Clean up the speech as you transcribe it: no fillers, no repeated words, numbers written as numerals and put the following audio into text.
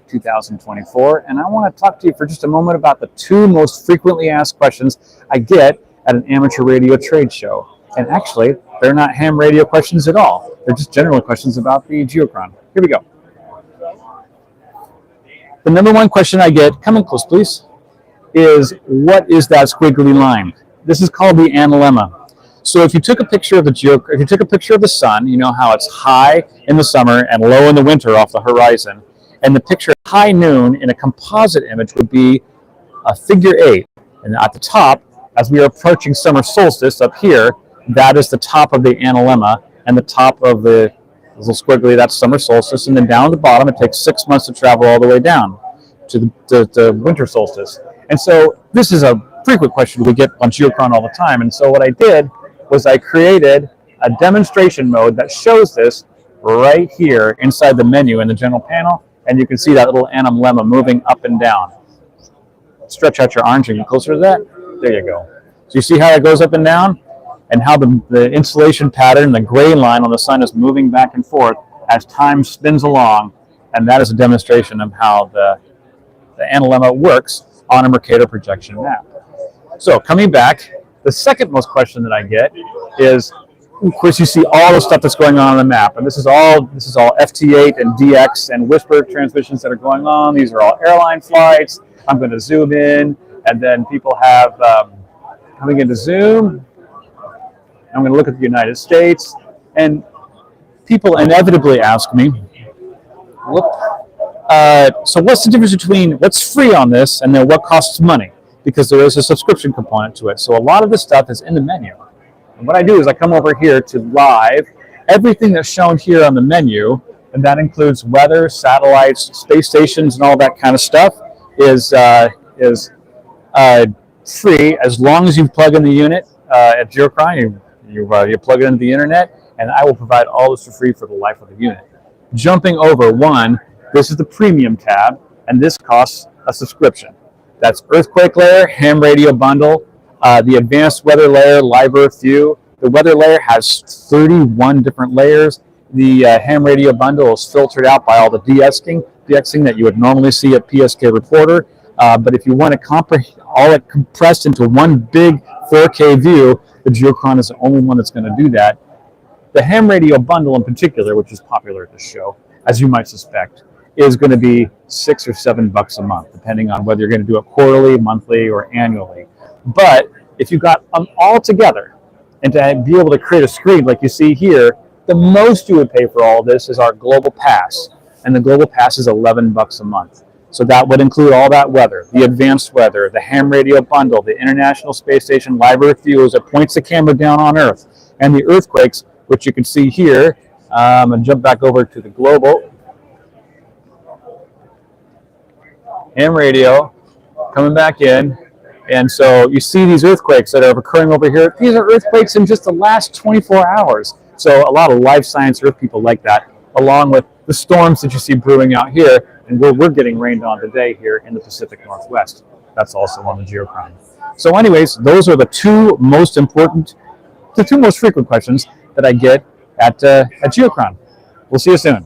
2024, and I want to talk to you for just a moment about the two most frequently asked questions I get at an amateur radio trade show. And actually, they're not ham radio questions at all. They're just general questions about the Geochron. Here we go. The number one question I get, come in close please, is what is that squiggly line? This is called the analemma. So if you took a picture of if you took a picture of the sun, you know how it's high in the summer and low in the winter off the horizon, and the picture at high noon in a composite image would be a figure 8. And at the top, as we are approaching summer solstice up here, that is the top of the analemma, and the top of the little squiggly, that's summer solstice, and then down at the bottom, it takes 6 months to travel all the way down to the winter solstice. And so this is a frequent question we get on Geochron all the time. And so what I did was I created a demonstration mode that shows this right here inside the menu in the general panel, and you can see that little analemma moving up and down. Stretch out your arms and get closer to that. There you go. So you see how it goes up and down, and how the insolation pattern, the gray line on the sun, is moving back and forth as time spins along, and that is a demonstration of how the analemma works on a Mercator projection map. So coming back, the second most question that I get is, of course, you see all the stuff that's going on the map, and this is all FT8 and DX and Whisper transmissions that are going on. These are all airline flights. I'm going to zoom in, and then people have coming into Zoom. I'm going to look at the United States, and people inevitably ask me, so what's the difference between what's free on this and then what costs money? Because there is a subscription component to it. So a lot of this stuff is in the menu. And what I do is I come over here to live. Everything that's shown here on the menu, and that includes weather, satellites, space stations, and all that kind of stuff, is free as long as you plug in the unit at Geochron. You plug it into the internet, and I will provide all this for free for the life of the unit. Jumping over one, this is the premium tab, and this costs a subscription. That's earthquake layer, ham radio bundle, the advanced weather layer, live earth view. The weather layer has 31 different layers. The ham radio bundle is filtered out by all the de-Xing that you would normally see at PSK Reporter. But if you want to all it compressed into one big 4K view, the Geochron is the only one that's going to do that. The ham radio bundle in particular, which is popular at the show, as you might suspect, is going to be $6 or $7 a month, depending on whether you're going to do it quarterly, monthly, or annually. But if you got them all together, and to be able to create a screen like you see here, the most you would pay for all of this is our Global Pass, and the Global Pass is $11 a month. So that would include all that weather, the advanced weather, the ham radio bundle, the International Space Station live Earth views that points the camera down on Earth, and the earthquakes, which you can see here. And jump back over to the global. Ham radio, coming back in. And so you see these earthquakes that are occurring over here. These are earthquakes in just the last 24 hours. So a lot of live science earth people like that, along with the storms that you see brewing out here, and we're getting rained on today here in the Pacific Northwest. That's also on the Geochron. So anyways, those are the two most frequent questions that I get at Geochron. We'll see you soon.